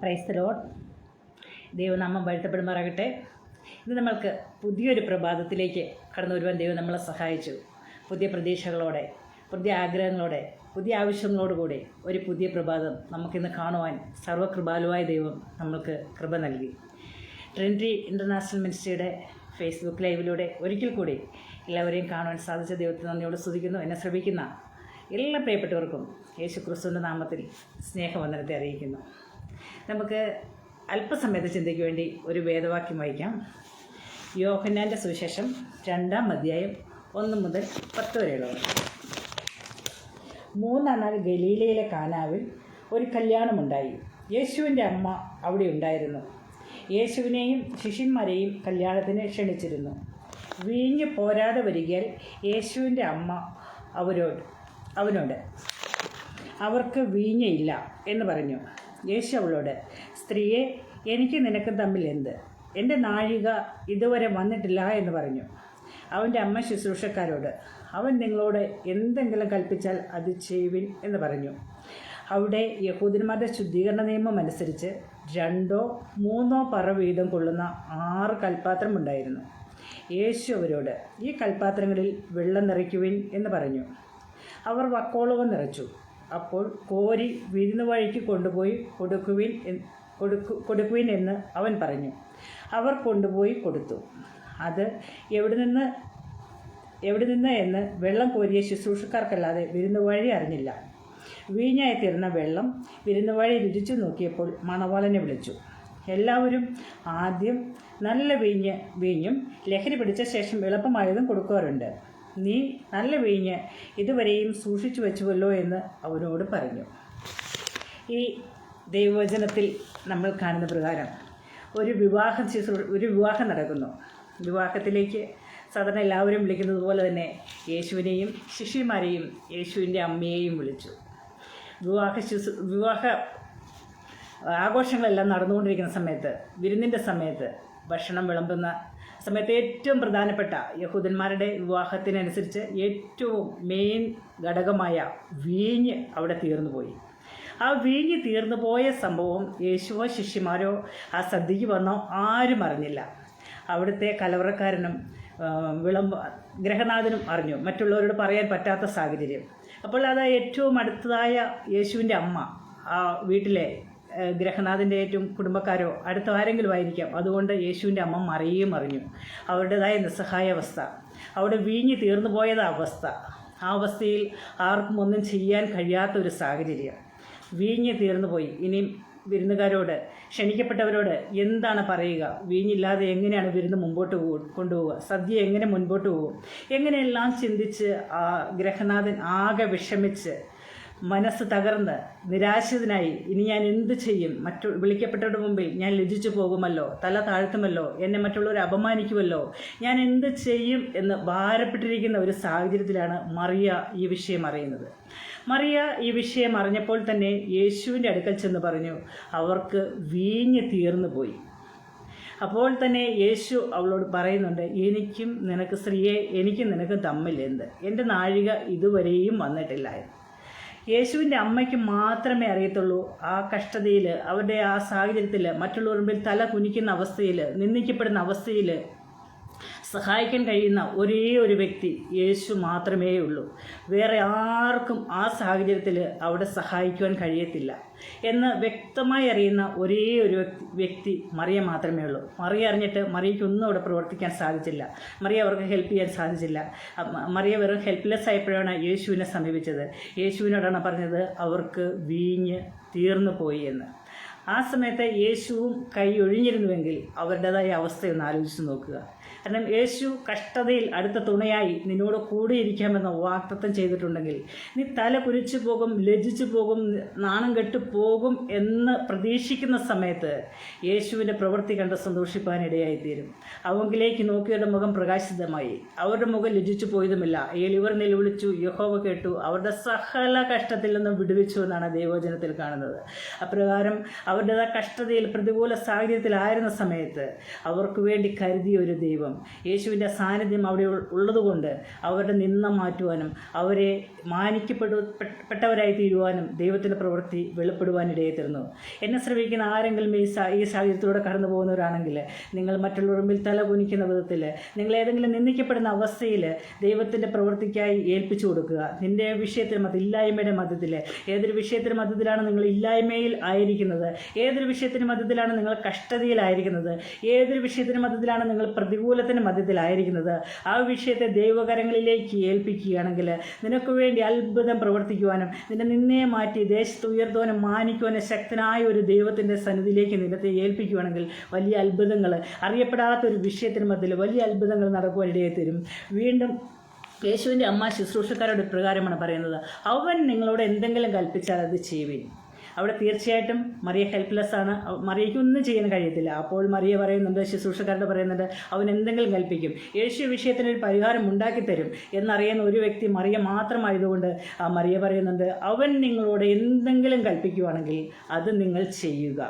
Praise the Lord. ദൈവനാമം വാഴ്ത്തപ്പെടുമാറാകട്ടെ. ഇന്ന് നമ്മൾക്ക് പുതിയൊരു പ്രഭാതത്തിലേക്ക് കടന്നു വരുവാൻ ദൈവം നമ്മളെ സഹായിച്ചു. പുതിയ പ്രതീക്ഷകളോടെ, പുതിയ ആഗ്രഹങ്ങളോടെ, പുതിയ ആവശ്യങ്ങളോടുകൂടി ഒരു പുതിയ പ്രഭാതം നമുക്കിന്ന് കാണുവാൻ സർവ്വകൃപാലുവായ ദൈവം നമ്മൾക്ക് കൃപ നൽകി. ട്രിനിറ്റി ഇൻ്റർനാഷണൽ മിനിസ്ട്രിയുടെ ഫേസ്ബുക്ക് ലൈവിലൂടെ ഒരിക്കൽ കൂടി എല്ലാവരെയും കാണുവാൻ സാധിച്ച ദൈവത്തെ നന്ദിയോട് സ്തുതിക്കുന്നു. എന്നെ ശ്രമിക്കുന്ന എല്ലാ പ്രിയപ്പെട്ടവർക്കും യേശു ക്രിസ്തുവിൻ്റെ നാമത്തിൽ സ്നേഹവന്ദനത്തെ അറിയിക്കുന്നു. നമുക്ക് അല്പസമയത്തെ ചിന്തയ്ക്ക് വേണ്ടി ഒരു വേദവാക്യം വായിക്കാം. യോഹന്നാൻ്റെ സുവിശേഷം 2-ാം അധ്യായം 1 മുതൽ 10 വരെയുള്ളത്. 3-ാം നാൾ ഗലീലയിലെ കാനാവിൽ ഒരു കല്യാണമുണ്ടായി. യേശുവിൻ്റെ അമ്മ അവിടെ ഉണ്ടായിരുന്നു. യേശുവിനെയും ശിഷ്യന്മാരെയും കല്യാണത്തിന് ക്ഷണിച്ചിരുന്നു. വീഞ്ഞ് പോരാതെ വരികയാൽ യേശുവിൻ്റെ അമ്മ അവനോട് അവർക്ക് വീഞ്ഞയില്ല എന്ന് പറഞ്ഞു. യേശു അവളോട്, സ്ത്രീയെ, എനിക്ക് നിനക്ക് തമ്മിൽ എന്ത്? എൻ്റെ നാഴിക ഇതുവരെ വന്നിട്ടില്ല എന്ന് പറഞ്ഞു. അവൻ്റെ അമ്മ ശുശ്രൂഷക്കാരോട്, അവൻ നിങ്ങളോട് എന്തെങ്കിലും കൽപ്പിച്ചാൽ അത് ചെയ്യുവിൻ എന്ന് പറഞ്ഞു. അവിടെ യഹൂദന്മാരുടെ ശുദ്ധീകരണ നിയമം അനുസരിച്ച് 2-3 പറ വീതം കൊള്ളുന്ന 6 കൽപ്പാത്രം ഉണ്ടായിരുന്നു. യേശു അവരോട്, ഈ കൽപ്പാത്രങ്ങളിൽ വെള്ളം നിറയ്ക്കുവിൻ എന്ന് പറഞ്ഞു. അവർ വക്കോളവും നിറച്ചു. അപ്പോൾ കോരി വിരുന്ന് വഴിക്ക് കൊണ്ടുപോയി കൊടുക്കുവിൻ എന്ന് അവൻ പറഞ്ഞു. അവർ കൊണ്ടുപോയി കൊടുത്തു. അത് എവിടെ നിന്ന് എന്ന് വെള്ളം കോരിയ ശുശ്രൂഷക്കാർക്കല്ലാതെ വിരുന്ന് വഴി അറിഞ്ഞില്ല. വീഞ്ഞായി തീർന്ന വെള്ളം വിരുന്ന് വഴി രുചിച്ചു നോക്കിയപ്പോൾ മണവാളനെ വിളിച്ചു. എല്ലാവരും ആദ്യം നല്ല വീഞ്ഞും ലഹരി പിടിച്ച ശേഷം എളുപ്പമായതും കൊടുക്കാറുണ്ട്. നീ നല്ല വീഞ്ഞ് ഇതുവരെയും സൂക്ഷിച്ചു വെച്ചുവല്ലോ എന്ന് അവനോട് പറഞ്ഞു. ഈ ദൈവവചനത്തിൽ നമ്മൾ കാണുന്ന പ്രകാരം ഒരു വിവാഹം നടക്കുന്നു. വിവാഹത്തിലേക്ക് സാധാരണ എല്ലാവരും വിളിക്കുന്നത് പോലെ തന്നെ യേശുവിനെയും ശിഷ്യന്മാരെയും യേശുവിൻ്റെ അമ്മയെയും വിളിച്ചു. വിവാഹ ആഘോഷങ്ങളെല്ലാം നടന്നുകൊണ്ടിരിക്കുന്ന സമയത്ത്, വിരുന്നിൻ്റെ സമയത്ത്, ഭക്ഷണം വിളമ്പുന്ന സമയത്ത് ഏറ്റവും പ്രധാനപ്പെട്ട യഹൂദന്മാരുടെ വിവാഹത്തിനനുസരിച്ച് ഏറ്റവും മെയിൻ ഘടകമായ വീഞ്ഞ് അവിടെ തീർന്നുപോയി. ആ വീഞ്ഞ് തീർന്നു പോയ സംഭവം യേശുവോ ശിഷ്യന്മാരോ ആ സദ്യക്ക് വന്നോ ആരും അറിഞ്ഞില്ല. അവിടുത്തെ കലവറക്കാരനും ഗൃഹനാഥനും അറിഞ്ഞു, മറ്റുള്ളവരോട് പറയാൻ പറ്റാത്ത സാഹചര്യം. അപ്പോൾ അത് ഏറ്റവും അടുത്തതായ യേശുവിൻ്റെ അമ്മ, ആ വീട്ടിലെ ഗൃഹനാഥൻ്റെ ഏറ്റവും കുടുംബക്കാരോ അടുത്ത ആരെങ്കിലും ആയിരിക്കാം. അതുകൊണ്ട് യേശുവിൻ്റെ അമ്മ മറിയും അറിഞ്ഞു. അവരുടേതായ നിസ്സഹായ അവസ്ഥ, അവിടെ വീഞ്ഞ് തീർന്നു പോയത് അവസ്ഥ. ആ അവസ്ഥയിൽ ആർക്കും ഒന്നും ചെയ്യാൻ കഴിയാത്തൊരു സാഹചര്യം. വീഞ്ഞ് തീർന്നു പോയി. ഇനിയും വിരുന്നുകാരോട്, ക്ഷണിക്കപ്പെട്ടവരോട് എന്താണ് പറയുക? വീഞ്ഞില്ലാതെ എങ്ങനെയാണ് വിരുന്ന് മുമ്പോട്ട് കൊണ്ടുപോവുക? സദ്യ എങ്ങനെ മുൻപോട്ട് പോകും? എങ്ങനെയെല്ലാം ചിന്തിച്ച് ആ ഗൃഹനാഥൻ ആകെ വിഷമിച്ച്, മനസ്സ് തകർന്ന് നിരാശിതനായി, ഇനി ഞാൻ എന്ത് ചെയ്യും? വിളിക്കപ്പെട്ടവരുടെ മുമ്പിൽ ഞാൻ ലജ്ജിച്ചു പോകുമല്ലോ, തല താഴ്ത്തുമല്ലോ, എന്നെ മറ്റുള്ളവർ അപമാനിക്കുമല്ലോ, ഞാൻ എന്ത് ചെയ്യും എന്ന് ഭാരപ്പെട്ടിരിക്കുന്ന ഒരു സാഹചര്യത്തിലാണ് മറിയ ഈ വിഷയം അറിയുന്നത്. മറിയ ഈ വിഷയം അറിഞ്ഞപ്പോൾ തന്നെ യേശുവിൻ്റെ അടുക്കൽ ചെന്ന് പറഞ്ഞു, അവർക്ക് വീഞ്ഞ് തീർന്നു പോയി. അപ്പോൾ തന്നെ യേശു അവളോട് പറയുന്നുണ്ട്, എനിക്കും നിനക്ക് തമ്മിൽ എന്ത്? എൻ്റെ നാഴിക ഇതുവരെയും വന്നിട്ടില്ല. യേശുവിൻ്റെ അമ്മയ്ക്ക് മാത്രമേ അറിയത്തുള്ളൂ ആ കഷ്ടതയിൽ, അവരുടെ ആ സാഹചര്യത്തിൽ, മറ്റുള്ളവരുടെ മുമ്പിൽ തല കുനിക്കുന്ന അവസ്ഥയിൽ, നിന്ദിക്കപ്പെടുന്ന അവസ്ഥയിൽ സഹായിക്കാൻ കഴിയുന്ന ഒരേ ഒരു വ്യക്തി യേശു മാത്രമേ ഉള്ളൂ. വേറെ ആർക്കും ആ സാഹചര്യത്തിൽ അവിടെ സഹായിക്കുവാൻ കഴിയത്തില്ല എന്ന് വ്യക്തമായി അറിയുന്ന ഒരേ ഒരു വ്യക്തി മറിയ മാത്രമേ ഉള്ളൂ. മറിയ അറിഞ്ഞിട്ട് മറിയയ്ക്കൊന്നും അവിടെ പ്രവർത്തിക്കാൻ സാധിച്ചില്ല. മറിയ അവർക്ക് ഹെൽപ്പ് ചെയ്യാൻ സാധിച്ചില്ല. മറിയ വെറും ഹെൽപ്ലെസ് ആയപ്പോഴാണ് യേശുവിനെ സമീപിച്ചത്. യേശുവിനോടാണ് പറഞ്ഞത്, അവർക്ക് വീഞ്ഞ് തീർന്നു പോയി എന്ന്. ആ സമയത്ത് യേശുവും കൈ ഒഴിഞ്ഞിരുന്നുവെങ്കിൽ അവരുടേതായ അവസ്ഥയൊന്ന് ആലോചിച്ച് നോക്കുക. കാരണം യേശു കഷ്ടതയിൽ അടുത്ത തുണയായി നിന്നോട് കൂടിയിരിക്കാമെന്ന് വാഗ്ദത്തം ചെയ്തിട്ടുണ്ടെങ്കിൽ നീ തല കുനിച്ചു പോകും, ലജ്ജിച്ചു പോകും, നാണം കെട്ടു പോകും എന്ന് പ്രതീക്ഷിക്കുന്ന സമയത്ത് യേശുവിൻ്റെ പ്രവൃത്തി കണ്ട് സന്തോഷിപ്പാനിടയായിത്തീരും. അവങ്കിലേക്ക് നോക്കിയവരുടെ മുഖം പ്രകാശിതമായി. അവരുടെ മുഖം ലജ്ജിച്ചു പോയതുമില്ല. ഇവർ നിലവിളിച്ചു, യഹോവ കേട്ടു, അവരുടെ സകല കഷ്ടത്തിൽ നിന്നും വിടുവിച്ചു എന്നാണ് ദൈവവചനത്തിൽ കാണുന്നത്. അപ്രകാരം അവരുടേതായ കഷ്ടതയിൽ, പ്രതികൂല സാഹചര്യത്തിലായിരുന്ന സമയത്ത് അവർക്ക് വേണ്ടി കരുതിയ ഒരു ദൈവം, ദൈവം. യേശുവിൻ്റെ സാന്നിധ്യം അവിടെ ഉള്ളതുകൊണ്ട് അവരുടെ നിന്ന മാറ്റുവാനും അവരെ മാനിക്കപ്പെട്ടവരായി തീരുവാനും ദൈവത്തിൻ്റെ പ്രവൃത്തി വെളിപ്പെടുവാനിടയെ തരുന്നു. എന്നെ ശ്രമിക്കുന്ന ആരെങ്കിലും ഈ സാഹചര്യത്തിലൂടെ കടന്നു പോകുന്നവരാണെങ്കിൽ നിങ്ങൾ മറ്റുള്ളവരുടെ മുമ്പിൽ തല കുനിക്കുന്ന വിധത്തിൽ, നിങ്ങൾ ഏതെങ്കിലും നിന്ദിക്കപ്പെടുന്ന അവസ്ഥയിൽ ദൈവത്തിൻ്റെ പ്രവൃത്തിക്കായി ഏൽപ്പിച്ചു കൊടുക്കുക. നിൻ്റെ വിഷയത്തിന് ഇല്ലായ്മയുടെ മധ്യത്തിൽ, ഏതൊരു വിഷയത്തിന് മധ്യത്തിലാണ് നിങ്ങൾ ഇല്ലായ്മയിൽ ആയിരിക്കുന്നത്, ഏതൊരു വിഷയത്തിന് മധ്യത്തിലാണ് നിങ്ങൾ കഷ്ടതയിലായിരിക്കുന്നത്, ഏതൊരു വിഷയത്തിന് മധ്യത്തിലാണ് നിങ്ങൾ പ്രതികൂലത്തിന് മധ്യത്തിലായിരിക്കുന്നത്, ആ വിഷയത്തെ ദൈവകരങ്ങളിലേക്ക് ഏൽപ്പിക്കുകയാണെങ്കിൽ നിനക്ക് വേണ്ടി അത്ഭുതം പ്രവർത്തിക്കുവാനും നിന്നെ മാറ്റി ദേശത്ത് ഉയർത്തുവാനും മാനിക്കുവാനും ശക്തനായ ഒരു ദൈവത്തിൻ്റെ സന്നിധിയിലേക്ക് നിന്നത്തെ ഏൽപ്പിക്കുകയാണെങ്കിൽ വലിയ അത്ഭുതങ്ങൾ, അറിയപ്പെടാത്തൊരു വിഷയത്തിന് മധ്യത്തിൽ വലിയ അത്ഭുതങ്ങൾ നടക്കുവാനിടയെ തരും. വീണ്ടും യേശുവിൻ്റെ അമ്മ ശുശ്രൂഷക്കാരോട് ഇപ്രകാരമാണ് പറയുന്നത്, അവൻ നിങ്ങളോട് എന്തെങ്കിലും കൽപ്പിച്ചാൽ അത് ചെയ്യുവിൻ. അവിടെ തീർച്ചയായിട്ടും മറിയ ഹെൽപ്ലെസ് ആണ്, മറിയയ്ക്ക് ഒന്നും ചെയ്യാൻ കഴിയത്തില്ല. അപ്പോൾ മറിയ പറയുന്നുണ്ട്, ശുശ്രൂഷക്കാരോട് പറയുന്നുണ്ട്, അവൻ എന്തെങ്കിലും കൽപ്പിക്കും, യേശു വിഷയത്തിനൊരു പരിഹാരം ഉണ്ടാക്കിത്തരും എന്നറിയുന്ന ഒരു വ്യക്തി മറിയ മാത്രമായതുകൊണ്ട് മറിയ പറയുന്നുണ്ട്, അവൻ നിങ്ങളോട് എന്തെങ്കിലും കൽപ്പിക്കുവാണെങ്കിൽ അത് നിങ്ങൾ ചെയ്യുക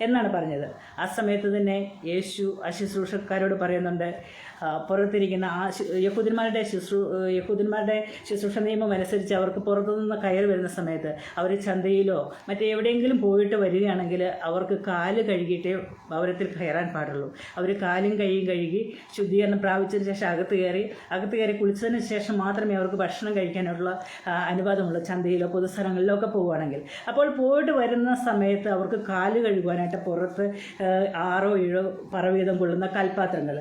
എന്നാണ് പറഞ്ഞത്. ആ സമയത്ത് തന്നെ യേശു ആ ശുശ്രൂഷക്കാരോട് പറയുന്നുണ്ട്, പുറത്തിരിക്കുന്ന ആ യഹൂദന്മാരുടെ ശുശ്രൂഷ നിയമം അനുസരിച്ച് അവർക്ക് പുറത്തുനിന്ന് കയറി വരുന്ന സമയത്ത് അവർ ചന്തയിലോ മറ്റെവിടെയെങ്കിലും പോയിട്ട് വരികയാണെങ്കിൽ അവർക്ക് കാല് കഴുകിയിട്ടേ ഭവനത്തിൽ കയറാൻ പാടുള്ളൂ. അവർ കാലും കൈയും കഴുകി ശുദ്ധീകരണം പ്രാപിച്ചതിന് ശേഷം അകത്ത് കയറി കുളിച്ചതിന് ശേഷം മാത്രമേ അവർക്ക് ഭക്ഷണം കഴിക്കാനുള്ള അനുവാദമുള്ളൂ, ചന്തയിലോ പൊതുസ്ഥലങ്ങളിലോ ഒക്കെ പോവുകയാണെങ്കിൽ. അപ്പോൾ പോയിട്ട് വരുന്ന സമയത്ത് അവർക്ക് കാല് കഴുകുവാനായിട്ട് പുറത്ത് 6 or 7 പറവീതം കൊള്ളുന്ന കൽപ്പാത്രങ്ങൾ,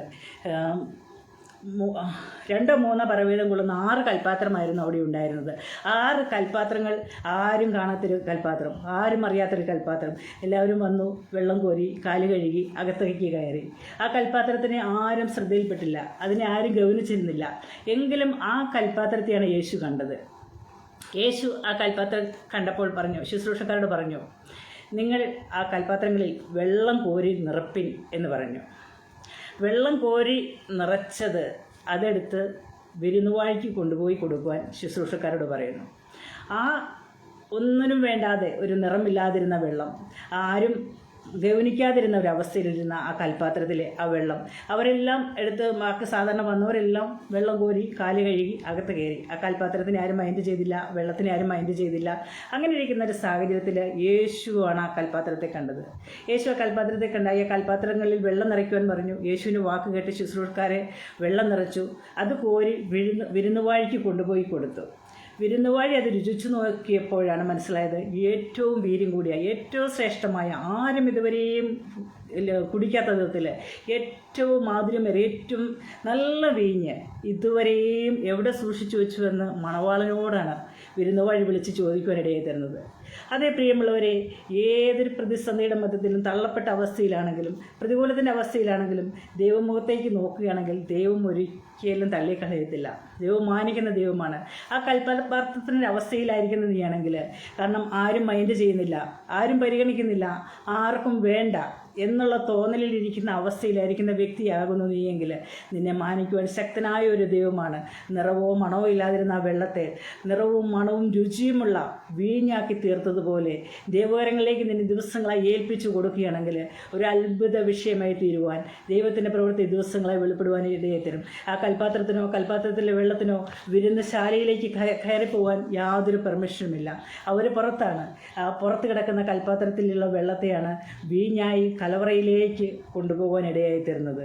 2 or 3 പറവീതം കൊള്ളുന്ന 6 കൽപ്പാത്രമായിരുന്നു അവിടെ ഉണ്ടായിരുന്നത്. 6 കൽപ്പാത്രങ്ങൾ, ആരും കാണാത്തൊരു കൽപ്പാത്രം, ആരും അറിയാത്തൊരു കൽപ്പാത്രം. എല്ലാവരും വന്നു, വെള്ളം കോരി, കാല് കഴുകി, അകത്തേക്ക് കയറി. ആ കൽപ്പാത്രത്തിനെ ആരും ശ്രദ്ധയിൽപ്പെട്ടില്ല, അതിനെ ആരും ഗൗനിച്ചിരുന്നില്ല. എങ്കിലും ആ കൽപ്പാത്രത്തെയാണ് യേശു കണ്ടത്. യേശു ആ കൽപ്പാത്രം കണ്ടപ്പോൾ പറഞ്ഞു, ശുശ്രൂഷക്കാരോട് പറഞ്ഞു, നിങ്ങൾ ആ കൽപ്പാത്രങ്ങളിൽ വെള്ളം കോരി നിറപ്പിൻ എന്ന് പറഞ്ഞു. വെള്ളം കോരി നിറച്ചത് അതെടുത്ത് വിരുന്നുവാഴിക്ക് കൊണ്ടുപോയി കൊടുക്കുവാൻ ശുശ്രൂഷക്കാരോട് പറയുന്നു. ആ ഒന്നിനും വേണ്ടാതെ ഒരു നിറമില്ലാതിരുന്ന വെള്ളം, ആരും ഗൗനിക്കാതിരുന്ന ഒരവസ്ഥയിലിരുന്ന ആ കൽപ്പാത്രത്തിലെ ആ വെള്ളം അവരെല്ലാം എടുത്ത്, ബാക്കി സാധാരണ വന്നവരെല്ലാം വെള്ളം കോരി കാല് കഴുകി അകത്ത് കയറി. ആ കൽപ്പാത്രത്തിനെ ആരും മൈൻഡ് ചെയ്തില്ല, വെള്ളത്തിനെ ആരും മൈൻഡ് ചെയ്തില്ല. അങ്ങനെ ഇരിക്കുന്ന ഒരു സാഹചര്യത്തിൽ യേശുവാണ് ആ കൽപ്പാത്രത്തെ കണ്ടത്. യേശു ആ കൽപ്പാത്രത്തെ കണ്ടായി ആ കൽപ്പാത്രങ്ങളിൽ വെള്ളം നിറയ്ക്കുവാൻ പറഞ്ഞു. യേശുവിന് വാക്ക് കേട്ട് ശുശ്രൂഷക്കാരെ വെള്ളം നിറച്ചു. അത് കോരി വിരുന്നുവാഴിക്ക് കൊണ്ടുപോയി കൊടുത്തു. വിരുന്നുവാഴി അത് രുചിച്ചു നോക്കിയപ്പോഴാണ് മനസ്സിലായത്, ഏറ്റവും വീര്യം കൂടിയ, ഏറ്റവും ശ്രേഷ്ഠമായ, ആരും ഇതുവരെയും കുടിക്കാത്ത വിധത്തിൽ ഏറ്റവും മാധുര്യമേറെ, ഏറ്റവും നല്ല വീഞ്ഞ് ഇതുവരെയും എവിടെ സൂക്ഷിച്ചു വെച്ചുവെന്ന് മണവാളനോടാണ് വിരുന്നുവാഴി വിളിച്ച് ചോദിക്കുവാനിടയായി തരുന്നത്. അതേ പ്രിയമുള്ളവരെ, ഏതൊരു പ്രതിസന്ധിയുടെ മധ്യത്തിലും തള്ളപ്പെട്ട അവസ്ഥയിലാണെങ്കിലും പ്രതികൂലത്തിൻ്റെ അവസ്ഥയിലാണെങ്കിലും ദൈവമുഖത്തേക്ക് നോക്കുകയാണെങ്കിൽ ദൈവം ഒരിക്കലും തള്ളിക്കളയത്തില്ല. ദൈവം മാനിക്കുന്ന ദൈവമാണ്. ആ കൽപ്പാത്രത്തിൻ്റെ അവസ്ഥയിലായിരിക്കുന്ന നീയാണെങ്കിൽ, കാരണം ആരും മൈൻഡ് ചെയ്യുന്നില്ല, ആരും പരിഗണിക്കുന്നില്ല, ആർക്കും വേണ്ട എന്നുള്ള തോന്നലിലിരിക്കുന്ന അവസ്ഥയിലായിരിക്കുന്ന വ്യക്തിയാകുന്നു നീയെങ്കിൽ നിന്നെ മാനിക്കുവാൻ ശക്തനായ ഒരു ദൈവമാണ്. നിറവോ മണവോ ഇല്ലാതിരുന്ന ആ വെള്ളത്തെ നിറവും മണവും രുചിയുമുള്ള വീഞ്ഞാക്കി തീർത്തതുപോലെ ദൈവകരങ്ങളിലേക്ക് നിന്നെ ദിവസങ്ങളായി ഏൽപ്പിച്ചു കൊടുക്കുകയാണെങ്കിൽ ഒരു അത്ഭുത വിഷയമായി തീരുവാൻ, ദൈവത്തിൻ്റെ പ്രവൃത്തി ദിവസങ്ങളായി വെളിപ്പെടുവാൻ ഇടയായി തരും. ആ കൽപ്പാത്രത്തിലെ വെള്ളത്തിനോ വിരുന്നശാലയിലേക്ക് കയറിപ്പോവാൻ യാതൊരു പെർമിഷനുമില്ല. അവർ പുറത്താണ്. ആ പുറത്ത് കിടക്കുന്ന കൽപ്പാത്രത്തിലുള്ള വെള്ളത്തെയാണ് വീഞ്ഞായി കലവറയിലേക്ക് കൊണ്ടുപോകാനിടയായി തരുന്നത്.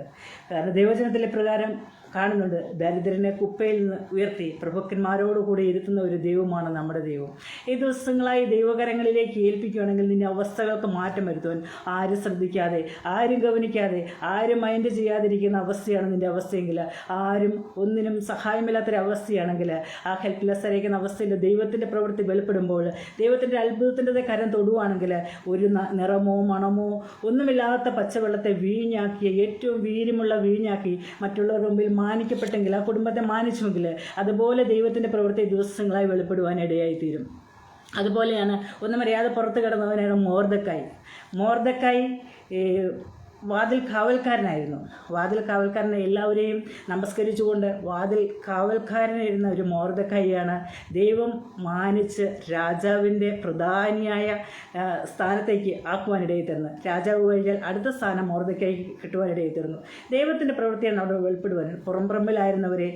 കാരണം ദൈവജനത്തിലെ പ്രകാരം കാണുന്നുണ്ട്, ദരിദ്രനെ കുപ്പയിൽ നിന്ന് ഉയർത്തി പ്രഭുക്കന്മാരോടുകൂടി ഇരുത്തുന്ന ഒരു ദൈവമാണ് നമ്മുടെ ദൈവം. ഈ ദിവസങ്ങളായി ദൈവകരങ്ങളിലേക്ക് ഏൽപ്പിക്കുകയാണെങ്കിൽ നിന്റെ അവസ്ഥകൾക്ക് മാറ്റം വരുത്തുവാൻ ആരും ശ്രദ്ധിക്കാതെ, ആരും ഗവനിക്കാതെ, ആരും മൈൻഡ് ചെയ്യാതിരിക്കുന്ന അവസ്ഥയാണ് നിൻ്റെ അവസ്ഥയെങ്കിൽ, ആരും ഒന്നിനും സഹായമില്ലാത്തൊരവസ്ഥയാണെങ്കിൽ, ആ ഹെൽപ്ലെസ് ആയിരിക്കുന്ന അവസ്ഥയിൽ ദൈവത്തിൻ്റെ പ്രവൃത്തി വെളിപ്പെടുമ്പോൾ, ദൈവത്തിൻ്റെ അത്ഭുതത്തിൻ്റെ കരം തൊടുവാണെങ്കിൽ ഒരു നിറമോ മണമോ ഒന്നുമില്ലാത്ത പച്ചവെള്ളത്തെ വീഞ്ഞാക്കി, ഏറ്റവും വീര്യമുള്ള വീഞ്ഞാക്കി മറ്റുള്ളവരുടെ മുമ്പിൽ മാനിക്കപ്പെട്ടെങ്കിൽ, ആ കുടുംബത്തെ മാനിച്ചുവെങ്കിൽ, അതുപോലെ ദൈവത്തിൻ്റെ പ്രവൃത്തി ദിവസങ്ങളായി വെളിപ്പെടുവാനിടയായി തീരും. അതുപോലെയാണ് ഒന്നും അറിയാതെ പുറത്ത് കിടന്നവനാണ് മോർദെഖായി. വാതിൽ കാവൽക്കാരനായിരുന്നു. വാതിൽ കാവൽക്കാരനെ എല്ലാവരെയും നമസ്കരിച്ചുകൊണ്ട് വാതിൽ കാവൽക്കാരനായിരുന്ന ഒരു മൊർദെഖായിയാണ് ദൈവം മാനിച്ച് രാജാവിൻ്റെ പ്രധാനിയായ സ്ഥാനത്തേക്ക് ആക്കുവാനിടയിൽ തീർന്നു. രാജാവ് കഴിഞ്ഞാൽ അടുത്ത സ്ഥാനം മൊർദെഖായിക്ക് കിട്ടുവാനിടയിൽ തീർന്നു. ദൈവത്തിൻ്റെ പ്രവൃത്തിയാണ് അവിടെ വെളിപ്പെടുവാൻ. പുറംപറമ്പിലായിരുന്നവരെ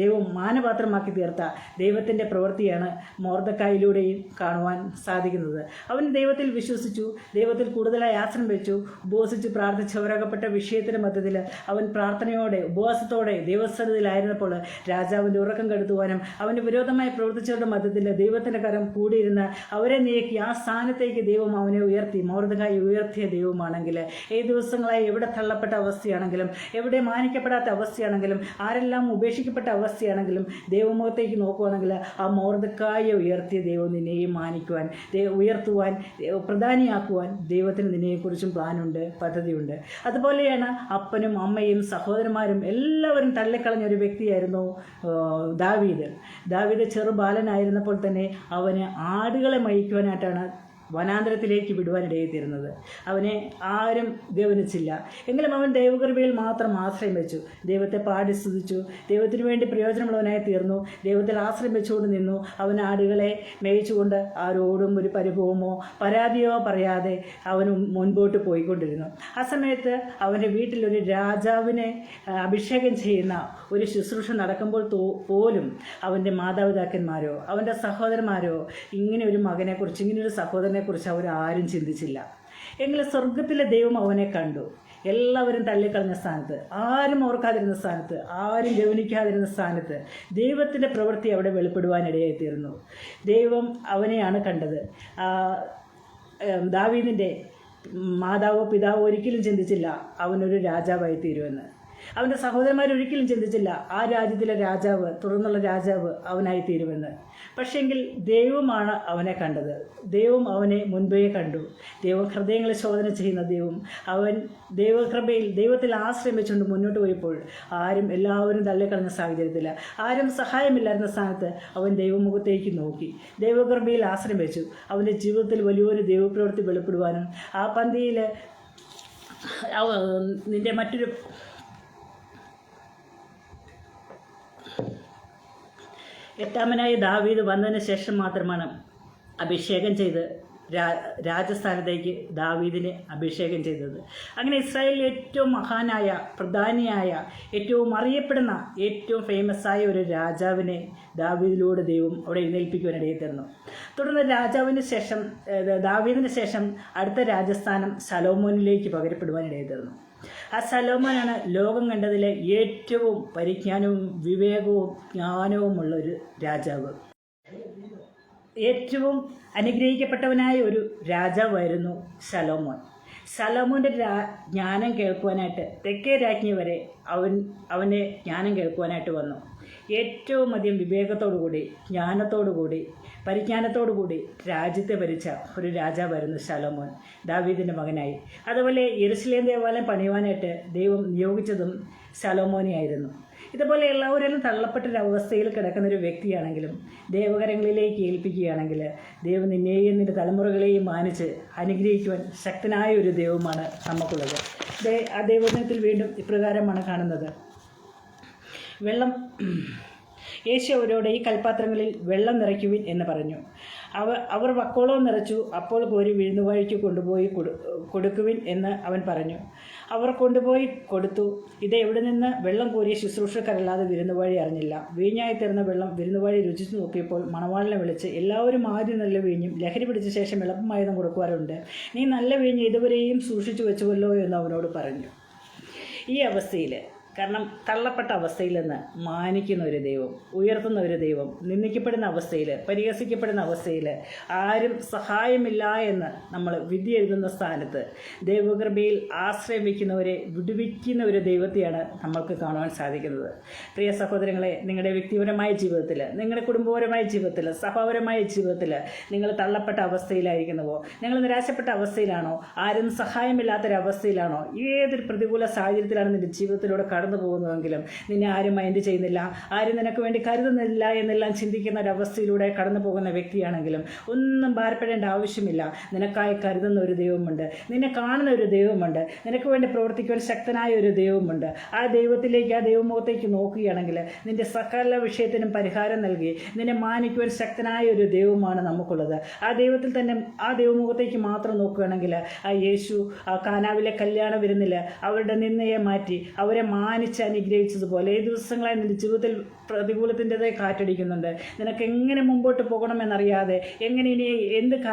ദൈവം മാനപാത്രമാക്കി തീർത്ത ദൈവത്തിൻ്റെ പ്രവൃത്തിയാണ് മൊർദെഖായിലൂടെയും കാണുവാൻ സാധിക്കുന്നത്. അവൻ ദൈവത്തിൽ വിശ്വസിച്ചു, ദൈവത്തിൽ കൂടുതലായി ആശ്രയം വെച്ചു, ഉപവസിച്ച് പ്രാർത്ഥിച്ച് അവരകപ്പെട്ട വിഷയത്തിൻ്റെ മധ്യത്തിൽ അവൻ പ്രാർത്ഥനയോടെ ഉപവാസത്തോടെ ദൈവസ്ഥലത്തിലായിരുന്നപ്പോൾ രാജാവിൻ്റെ ഉറക്കം കെടുത്തുവാനും അവന് വിരോധമായി പ്രവർത്തിച്ചവരുടെ മധ്യത്തിൽ ദൈവത്തിൻ്റെ കരം കൂടിയിരുന്ന് അവരെ നീക്കി ആ സ്ഥാനത്തേക്ക് ദൈവം അവനെ ഉയർത്തി. മൊർദെഖായി ഉയർത്തിയ ദൈവമാണെങ്കിൽ ഏത് ദിവസങ്ങളായി എവിടെ തള്ളപ്പെട്ട അവസ്ഥയാണെങ്കിലും എവിടെ മാനിക്കപ്പെടാത്ത അവസ്ഥയാണെങ്കിലും ആരെല്ലാം ഉപേക്ഷിക്കപ്പെട്ട അവസ്ഥയാണെങ്കിലും ദൈവമുഖത്തേക്ക് നോക്കുവാണെങ്കിൽ ആ മൊർദെഖായിയെ ഉയർത്തിയ ദൈവം നിന്നെയും മാനിക്കുവാൻ, ഉയർത്തുവാൻ, പ്രധാനിയാക്കുവാൻ ദൈവത്തിന് നിന്നെക്കുറിച്ചും പ്ലാനുണ്ട്, പദ്ധതിയുണ്ട്. അതുപോലെയാണ് അപ്പനും അമ്മയും സഹോദരന്മാരും എല്ലാവരും തള്ളിക്കളഞ്ഞ ഒരു വ്യക്തിയായിരുന്നു ദാവീദ് ചെറുബാലനായിരുന്നപ്പോൾ തന്നെ അവന് ആടുകളെ മേയ്ക്കുവാനായിട്ടാണ് വനാന്തരത്തിലേക്ക് വിടുവാനിടയിൽ തീരുന്നത്. അവനെ ആരും ഗവനിച്ചില്ല. എങ്കിലും അവൻ ദൈവകൃപയിൽ മാത്രം ആശ്രയം വെച്ചു. ദൈവത്തെ പാടി സ്തുതിച്ചു. ദൈവത്തിന് വേണ്ടി പ്രയോജനമുള്ളവനായി തീർന്നു. ദൈവത്തിൽ ആശ്രയം വെച്ചുകൊണ്ട് നിന്നു. അവൻ ആടുകളെ മേയിച്ചുകൊണ്ട് ആരോടും ഒരു പരിഭവമോ പരാതിയോ പറയാതെ അവൻ മുൻപോട്ട് പോയിക്കൊണ്ടിരുന്നു. ആ സമയത്ത് അവൻ്റെ വീട്ടിലൊരു രാജാവിനെ അഭിഷേകം ചെയ്യുന്ന ഒരു ശുശ്രൂഷ നടക്കുമ്പോൾ പോലും അവൻ്റെ മാതാപിതാക്കന്മാരോ അവൻ്റെ സഹോദരന്മാരോ ഇങ്ങനെ ഒരു മകനെക്കുറിച്ച്, ഇങ്ങനെ ഒരു സഹോദരനെ കുറിച്ച് അവരാരും ചിന്തിച്ചില്ല. എങ്കിലും സ്വർഗത്തിലെ ദൈവം അവനെ കണ്ടു. എല്ലാവരും തള്ളിക്കളഞ്ഞ സ്ഥാനത്ത്, ആരും ഓർക്കാതിരുന്ന സ്ഥാനത്ത്, ആരും ഗവനിക്കാതിരുന്ന സ്ഥാനത്ത് ദൈവത്തിൻ്റെ പ്രവൃത്തി അവിടെ വെളിപ്പെടുവാനിടയായി തീർന്നു. ദൈവം അവനെയാണ് കണ്ടത്. ദാവീദിൻ്റെ മാതാവോ പിതാവോ ഒരിക്കലും ചിന്തിച്ചില്ല അവനൊരു രാജാവായി തീരുമെന്ന്. അവൻ്റെ സഹോദരന്മാരൊരിക്കലും ചിന്തിച്ചില്ല ആ രാജ്യത്തിലെ രാജാവ്, തുടർന്നുള്ള രാജാവ് അവനായി തീരുമെന്ന്. പക്ഷേങ്കിൽ ദൈവമാണ് അവനെ കണ്ടത്. ദൈവം അവനെ മുൻപേ കണ്ടു. ദൈവം ഹൃദയങ്ങളെ ശോധന ചെയ്യുന്ന ദൈവം. അവൻ ദൈവകൃപയിൽ ദൈവത്തിൽ ആശ്രയം വെച്ചുകൊണ്ട് മുന്നോട്ട് പോയപ്പോൾ എല്ലാവരും തള്ളിക്കളഞ്ഞ സാഹചര്യത്തിൽ, ആരും സഹായമില്ലായിരുന്ന സ്ഥാനത്ത് അവൻ ദൈവമുഖത്തേക്ക് നോക്കി, ദൈവകൃപയിൽ ആശ്രയം വെച്ചു. അവൻ്റെ ജീവിതത്തിൽ വലിയൊരു ദൈവപ്രവൃത്തി വെളിപ്പെടുവാനും ആ പന്തിയിൽ നിൻ്റെ മറ്റൊരു എട്ടാമനായി ദാവീദ് വന്നതിന് ശേഷം മാത്രമാണ് അഭിഷേകം ചെയ്ത് രാജസ്ഥാനത്തേക്ക് ദാവീദിനെ അഭിഷേകം ചെയ്തത്. അങ്ങനെ ഇസ്രായേലിൽ ഏറ്റവും മഹാനായ, പ്രധാനിയായ, ഏറ്റവും അറിയപ്പെടുന്ന, ഏറ്റവും ഫേമസ് ആയ ഒരു രാജാവിനെ ദാവീദിലൂടെ ദൈവം അവിടെ എഴുന്നേൽപ്പിക്കുവാനിടയിൽ തീർന്നു. തുടർന്ന് ദാവീദിന് ശേഷം അടുത്ത രാജസ്ഥാനം ശലോമോനിലേക്ക് പകരപ്പെടുവാനിടയിൽ തീർന്നു. ആ ശലോമോനാണ് ലോകം കണ്ടതിലെ ഏറ്റവും പരിജ്ഞാനവും വിവേകവും ജ്ഞാനവുമുള്ളൊരു രാജാവ്. ഏറ്റവും അനുഗ്രഹിക്കപ്പെട്ടവനായ ഒരു രാജാവായിരുന്നു ശലോമോൻ്റെ ജ്ഞാനം കേൾക്കുവാനായിട്ട് തെക്കേ രാജ്ഞി വരെ അവൻ്റെ ജ്ഞാനം കേൾക്കുവാനായിട്ട് വന്നു. ഏറ്റവും അധികം വിവേകത്തോടുകൂടി, ജ്ഞാനത്തോടുകൂടി, പരിജ്ഞാനത്തോടുകൂടി രാജ്യത്തെ ഭരിച്ച ഒരു രാജാവായിരുന്നു ശലോമോൻ, ദാവീദിൻ്റെ മകനായി. അതുപോലെ യെരുശലേം ദേവാലയം പണിയുവാനായിട്ട് ദൈവം നിയോഗിച്ചതും ശലോമോനെയായിരുന്നു. ഇതുപോലെ എല്ലാവരും തള്ളപ്പെട്ടൊരവസ്ഥയിൽ കിടക്കുന്നൊരു വ്യക്തിയാണെങ്കിലും ദൈവകരങ്ങളിലേക്ക് ഏൽപ്പിക്കുകയാണെങ്കിൽ ദൈവം നിന്നെയും നിൻ്റെ തലമുറകളെയും മാനിച്ച് അനുഗ്രഹിക്കുവാൻ ശക്തനായ ഒരു ദൈവമാണ് നമുക്കുള്ളത്. ആ ദൈവത്തിൽ വീണ്ടും ഇപ്രകാരമാണ് കാണുന്നത്. യേശു അവരോട് ഈ കൽപ്പാത്രങ്ങളിൽ വെള്ളം നിറയ്ക്കുവിൻ എന്ന് പറഞ്ഞു. അവർ വക്കോളവും നിറച്ചു. അപ്പോൾ കോരി വിരുന്നുവാഴിക്ക് കൊണ്ടുപോയി കൊടുക്കുവിൻ എന്ന് അവൻ പറഞ്ഞു. അവർ കൊണ്ടുപോയി കൊടുത്തു. ഇത് എവിടെ നിന്ന് വെള്ളം കോരിയ ശുശ്രൂഷക്കാരല്ലാതെ വിരുന്നുവാഴി അറിഞ്ഞില്ല. വീഞ്ഞായി തീർന്ന വെള്ളം വിരുന്നുവാഴി രുചിച്ചു നോക്കിയപ്പോൾ മണവാളിനെ വിളിച്ച്, എല്ലാവരും ആദ്യം നല്ല വീഞ്ഞും ലഹരി പിടിച്ച ശേഷം എളുപ്പമായതും കൊടുക്കുവാറുണ്ട്. നീ നല്ല വീഞ്ഞ് ഇതുവരെയും സൂക്ഷിച്ചു വെച്ചുവല്ലോ എന്ന് അവനോട് പറഞ്ഞു. ഈ അവസ്ഥയിൽ, കാരണം തള്ളപ്പെട്ട അവസ്ഥയിൽ നിന്ന് മാനിക്കുന്ന ഒരു ദൈവം, ഉയർത്തുന്ന ഒരു ദൈവം, നിന്ദിക്കപ്പെടുന്ന അവസ്ഥയിൽ, പരിഹസിക്കപ്പെടുന്ന അവസ്ഥയിൽ, ആരും സഹായമില്ല എന്ന് നമ്മൾ വിധി എഴുതുന്ന സ്ഥാനത്ത് ദൈവകൃപയിൽ ആശ്രയം വയ്ക്കുന്നവരെ വിടുവിക്കുന്ന ഒരു ദൈവത്തെയാണ് നമ്മൾക്ക് കാണുവാൻ സാധിക്കുന്നത്. പ്രിയ സഹോദരങ്ങളെ, നിങ്ങളുടെ വ്യക്തിപരമായ ജീവിതത്തിൽ, നിങ്ങളുടെ കുടുംബപരമായ ജീവിതത്തിൽ, സഭാപരമായ ജീവിതത്തിൽ നിങ്ങൾ തള്ളപ്പെട്ട അവസ്ഥയിലായിരിക്കുന്നുവോ? നിങ്ങൾ നിരാശപ്പെട്ട അവസ്ഥയിലാണോ? ആരും സഹായമില്ലാത്തൊരവസ്ഥയിലാണോ? ഏതൊരു പ്രതികൂല സാഹചര്യത്തിലാണ് നിൻ്റെ ജീവിതത്തിലൂടെ കടന്നു പോകുന്നുവെങ്കിലും നിന്നെ ആരും മൈൻഡ് ചെയ്യുന്നില്ല, ആരും നിനക്ക് വേണ്ടി കരുതുന്നില്ല എന്നെല്ലാം ചിന്തിക്കുന്ന ഒരവസ്ഥയിലൂടെ കടന്നു പോകുന്ന വ്യക്തിയാണെങ്കിലും ഒന്നും ഭാരപ്പെടേണ്ട ആവശ്യമില്ല. നിനക്കായി കരുതുന്ന ഒരു ദൈവമുണ്ട്, നിന്നെ കാണുന്ന ഒരു ദൈവമുണ്ട്, നിനക്ക് വേണ്ടി പ്രവർത്തിക്കുവാൻ ശക്തനായ ഒരു ദൈവമുണ്ട്. ആ ദൈവത്തിലേക്ക്, ആ ദൈവമുഖത്തേക്ക് നോക്കുകയാണെങ്കിൽ നിൻ്റെ സകല വിഷയത്തിനും പരിഹാരം നൽകി നിന്നെ മാനിക്കുവാൻ ശക്തനായ ഒരു ദൈവമാണ് നമുക്കുള്ളത്. ആ ദൈവത്തിൽ തന്നെ, ആ ദൈവമുഖത്തേക്ക് മാത്രം നോക്കുകയാണെങ്കിൽ ആ യേശു ആ കാനാവിലെ കല്യാണ വിരുന്നിൽ അവരുടെ നിന്നയെ മാറ്റി അവരെ മാനിച്ച് അനുഗ്രഹിച്ചതുപോലെ ഈ ദിവസങ്ങളായി നിൻ്റെ ജീവിതത്തിൽ പ്രതികൂലത്തിൻ്റെതായി കാറ്റടിക്കുന്നുണ്ട്. നിനക്ക് എങ്ങനെ മുമ്പോട്ട് പോകണമെന്നറിയാതെ, എങ്ങനെ ഇനി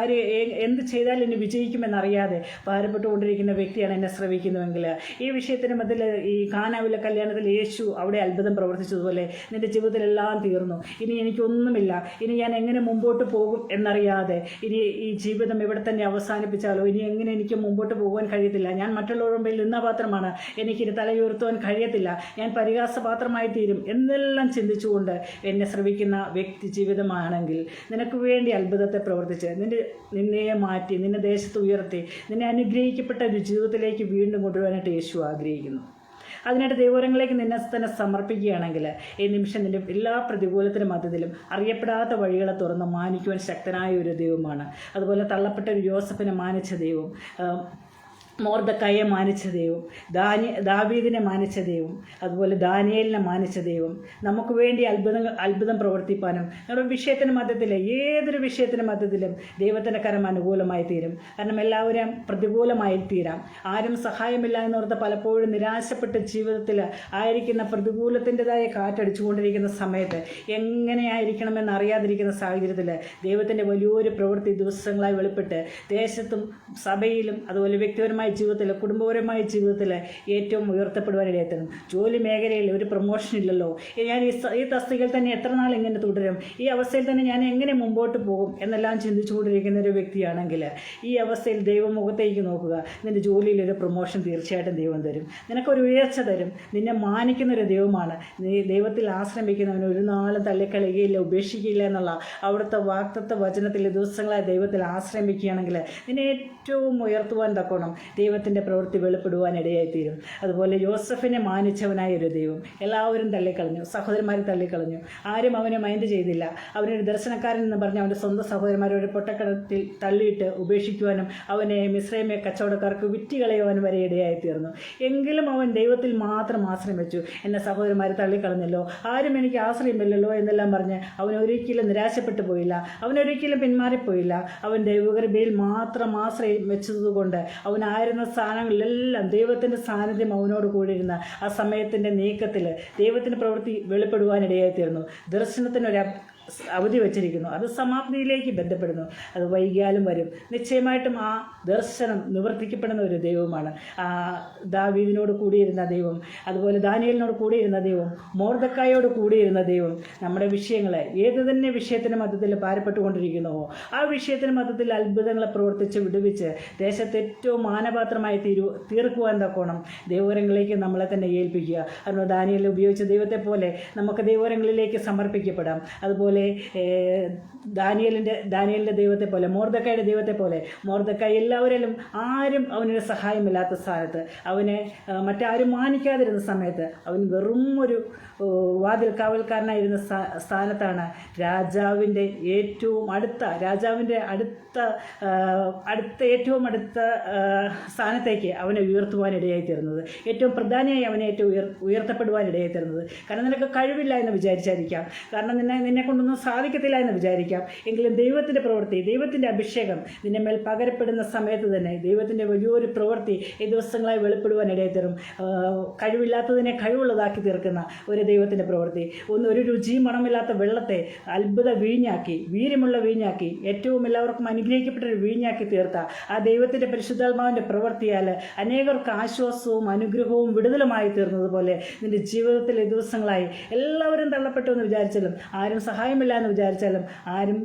എന്ത് ചെയ്താൽ ഇനി വിജയിക്കുമെന്നറിയാതെ ഭാരപ്പെട്ടുകൊണ്ടിരിക്കുന്ന വ്യക്തിയാണ് എന്നെ ശ്രവിക്കുന്നുവെങ്കിൽ ഈ വിഷയത്തിന് മധ്യത്തിൽ ഈ കാനാവിലെ കല്യാണത്തിൽ യേശു അവിടെ അത്ഭുതം പ്രവർത്തിച്ചതുപോലെ നിൻ്റെ ജീവിതത്തിലെല്ലാം തീർന്നു, ഇനി എനിക്കൊന്നുമില്ല, ഇനി ഞാൻ എങ്ങനെ മുമ്പോട്ട് പോകും എന്നറിയാതെ, ഇനി ഈ ജീവിതം ഇവിടെ തന്നെ അവസാനിപ്പിച്ചാലോ, ഇനി എങ്ങനെ എനിക്ക് മുമ്പോട്ട് പോകാൻ കഴിയത്തില്ല, ഞാൻ മറ്റുള്ളവരുടെ മുമ്പിൽ നിന്ന പാത്രമാണ്, എനിക്കിനി തലയുയർത്തുവാൻ കഴിയത്തില്ല, ഞാൻ പരിഹാസപാത്രമായി തീരും എന്നെല്ലാം ചിന്തിച്ചുകൊണ്ട് എന്നെ ശ്രവിക്കുന്ന വ്യക്തി ജീവിതമാണെങ്കിൽ നിനക്ക് വേണ്ടി അത്ഭുതത്തെ പ്രവർത്തിച്ച് നിന്നെ മാറ്റി നിന്നെ ദേശത്ത് ഉയർത്തി നിന്നെ അനുഗ്രഹിക്കപ്പെട്ട ഒരു ജീവിതത്തിലേക്ക് വീണ്ടും കൊണ്ടുവരാനായിട്ട് യേശു ആഗ്രഹിക്കുന്നു. അതിനായിട്ട് ദൈവങ്ങളിലേക്ക് നിന്നെ തന്നെ സമർപ്പിക്കുകയാണെങ്കിൽ ഈ നിമിഷം നിൻ്റെ എല്ലാ പ്രതികൂലത്തിൻ്റെ മധ്യത്തിലും അറിയപ്പെടാത്ത വഴികളെ തുറന്ന് മാനിക്കുവാൻ ശക്തനായ ഒരു ദൈവമാണ്. അതുപോലെ തള്ളപ്പെട്ട ഒരു യോസഫിനെ മാനിച്ച ദൈവം, മോർദെഖായിയെ മാനിച്ച ദൈവം, ദാവീദിനെ മാനിച്ച ദൈവം, അതുപോലെ ദാനിയേലിനെ മാനിച്ച ദൈവം നമുക്ക് വേണ്ടി അത്ഭുതം പ്രവർത്തിപ്പാനും നമ്മുടെ വിഷയത്തിന് മധ്യത്തിൽ, ഏതൊരു വിഷയത്തിന് മധ്യത്തിലും ദൈവത്തിൻ്റെ കരം അനുകൂലമായി തീരും. കാരണം എല്ലാവരും പ്രതികൂലമായി തീരാം. ആരും സഹായമില്ല എന്നോർത്ത് പലപ്പോഴും നിരാശപ്പെട്ട് ജീവിതത്തിൽ ആയിരിക്കുന്ന പ്രതികൂലത്തിൻ്റെതായ കാറ്റടിച്ചുകൊണ്ടിരിക്കുന്ന സമയത്ത് എങ്ങനെയായിരിക്കണമെന്ന് അറിയാതിരിക്കുന്ന സാഹചര്യത്തിൽ ദൈവത്തിൻ്റെ വലിയൊരു പ്രവൃത്തി ദിവസങ്ങളായി വെളിപ്പെട്ട് ദേശത്തും സഭയിലും അതുപോലെ വ്യക്തിപരമായ ജീവിതത്തിൽ, കുടുംബപരമായ ജീവിതത്തിൽ ഏറ്റവും ഉയർത്തപ്പെടുവാനിടയെത്തണം. ജോലി മേഖലയിൽ ഒരു പ്രൊമോഷൻ ഇല്ലല്ലോ, ഞാൻ ഈ തസ്തികയിൽ തന്നെ എത്ര നാൾ എങ്ങനെ തുടരും, ഈ അവസ്ഥയിൽ തന്നെ ഞാൻ എങ്ങനെ മുമ്പോട്ട് പോകും എന്നെല്ലാം ചിന്തിച്ചുകൊണ്ടിരിക്കുന്ന ഒരു വ്യക്തിയാണെങ്കിൽ ഈ അവസ്ഥയിൽ ദൈവമുഖത്തേക്ക് നോക്കുക. നിൻ്റെ ജോലിയിലൊരു പ്രൊമോഷൻ തീർച്ചയായിട്ടും ദൈവം തരും, നിനക്കൊരു ഉയർച്ച തരും. നിന്നെ മാനിക്കുന്നൊരു ദൈവമാണ്. നീ ദൈവത്തിൽ ആശ്രമിക്കുന്നവന് ഒരു നാളും തള്ളിക്കളയുകയില്ല, ഉപേക്ഷിക്കുകയില്ല എന്നുള്ള അവിടുത്തെ വാഗ്ദത്ത വചനത്തിൽ ദിവസങ്ങളായി ദൈവത്തിൽ ആശ്രമിക്കുകയാണെങ്കിൽ നിന്നെ ഏറ്റവും ഉയർത്തുവാൻ തക്കോണം ദൈവത്തിൻ്റെ പ്രവൃത്തി വെളിപ്പെടുവാനിടയായിത്തീരും. അതുപോലെ യോസഫിനെ മാനിച്ചവനായ ഒരു ദൈവം എല്ലാവരും തള്ളിക്കളഞ്ഞു, സഹോദരന്മാർ തള്ളിക്കളഞ്ഞു, ആരും അവനെ മൈൻഡ് ചെയ്തില്ല. അവനൊരു ദർശനക്കാരൻ എന്ന് പറഞ്ഞ് അവൻ്റെ സ്വന്തം സഹോദരന്മാരെ ഒരു പൊട്ടക്കടത്തിൽ തള്ളിയിട്ട് ഉപേക്ഷിക്കുവാനും അവനെ മിസ്രൈമെ കച്ചവടക്കാർക്ക് വിറ്റുകളയുവാനും വരെ ഇടയായിത്തീർന്നു. എങ്കിലും അവൻ ദൈവത്തിൽ മാത്രം ആശ്രയം വെച്ചു. എന്നെ സഹോദരന്മാർ തള്ളിക്കളഞ്ഞല്ലോ, ആരും എനിക്ക് ആശ്രയമില്ലല്ലോ എന്നെല്ലാം പറഞ്ഞ് അവനൊരിക്കലും നിരാശപ്പെട്ടു പോയില്ല, അവനൊരിക്കലും പിന്മാറിപ്പോയില്ല. അവൻ ദൈവകൃപയിൽ മാത്രം ആശ്രയം വെച്ചതുകൊണ്ട് അവനായിരുന്ന സ്ഥാനങ്ങളിലെല്ലാം ദൈവത്തിൻ്റെ സാന്നിധ്യം അവനോട് കൂടിയിരുന്ന ആ സമയത്തിൻ്റെ നീക്കത്തിൽ ദൈവത്തിൻ്റെ പ്രവൃത്തി വെളിപ്പെടുവാനിടയായിത്തീർന്നു. ദർശനത്തിനൊരു അവധി വച്ചിരിക്കുന്നു, അത് സമാപ്തിയിലേക്ക് ബന്ധപ്പെടുന്നു. അത് വൈകിയാലും വരും. നിശ്ചയമായിട്ടും ആ ദർശനം നിവർത്തിക്കപ്പെടുന്ന ഒരു ദൈവമാണ്. ദാവീദിനോട് കൂടിയിരുന്ന ദൈവം, അതുപോലെ ദാനിയേലിനോട് കൂടിയിരുന്ന ദൈവം, മോർദെഖായിയോട് കൂടിയിരുന്ന ദൈവം നമ്മുടെ വിഷയങ്ങളെ ഏത് തന്നെ വിഷയത്തിന് മധ്യത്തിൽ ഭാരപ്പെട്ടുകൊണ്ടിരിക്കുന്നുവോ ആ വിഷയത്തിന് മധ്യത്തിൽ അത്ഭുതങ്ങളെ പ്രവർത്തിച്ച് വിടുവിച്ച് ദേശത്ത് ഏറ്റവും മാനപാത്രമായി തീർക്കുവാൻ തക്കോണം ദൈവകരങ്ങളിലേക്ക് നമ്മളെ തന്നെ ഏൽപ്പിക്കുക. കാരണം ദാനിയേൽ ഉപയോഗിച്ച ദൈവത്തെ പോലെ നമുക്ക് ദൈവകരങ്ങളിലേക്ക് സമർപ്പിക്കപ്പെടാം. അതുപോലെ ദാനിയേലിൻ്റെ ദൈവത്തെ പോലെ, മോർദെഖായിയുടെ ദൈവത്തെ പോലെ, മോർദെഖായി എല്ലാവരിലും ആരും അവനൊരു സഹായമില്ലാത്ത സ്ഥാനത്ത്, അവനെ മറ്റാരും മാനിക്കാതിരുന്ന സമയത്ത്, അവൻ വെറും ഒരു വാതിൽ കാവൽക്കാരനായിരുന്ന സ്ഥാനത്താണ് രാജാവിൻ്റെ ഏറ്റവും അടുത്ത സ്ഥാനത്തേക്ക് അവനെ ഉയർത്തുവാനിടയായി തീർന്നത്, ഏറ്റവും പ്രധാനിയായി അവനെ ഏറ്റവും ഉയർത്തപ്പെടുവാനിടയായി തീർന്നത്. കാരണം നിനക്ക് കഴിവില്ല എന്ന് വിചാരിച്ചായിരിക്കാം, കാരണം നിന്നെ കൊണ്ടൊന്നും സാധിക്കത്തില്ല എന്ന് വിചാരിക്കാം. എങ്കിലും ദൈവത്തിൻ്റെ പ്രവൃത്തി, ദൈവത്തിൻ്റെ അഭിഷേകം നിന്നെ മേൽ പകരപ്പെടുന്ന സമയത്ത് തന്നെ ദൈവത്തിൻ്റെ വലിയൊരു പ്രവൃത്തി ഈ ദിവസങ്ങളായി വെളിപ്പെടുവാനിടയായി തീരും. കഴിവില്ലാത്തതിനെ കഴിവുള്ളതാക്കി തീർക്കുന്ന ഒരു ദൈവത്തിൻ്റെ പ്രവൃത്തി. ഒരു രുചിയും മണമില്ലാത്ത വെള്ളത്തെ അത്ഭുത വീഞ്ഞാക്കി, വീര്യമുള്ള വീഞ്ഞാക്കി, ഏറ്റവും എല്ലാവർക്കും അനുഗ്രഹിക്കപ്പെട്ടൊരു വീഞ്ഞാക്കി തീർത്ത ആ ദൈവത്തിൻ്റെ പരിശുദ്ധാത്മാവിൻ്റെ പ്രവൃത്തിയാൽ അനേകർക്ക് ആശ്വാസവും അനുഗ്രഹവും വിടുതലുമായി തീർന്നതുപോലെ നിൻ്റെ ജീവിതത്തിലെ ദിവസങ്ങളായി എല്ലാവരും തള്ളപ്പെട്ടു എന്ന് വിചാരിച്ചാലും, ആരും സഹായമില്ല എന്ന് വിചാരിച്ചാലും, ആരും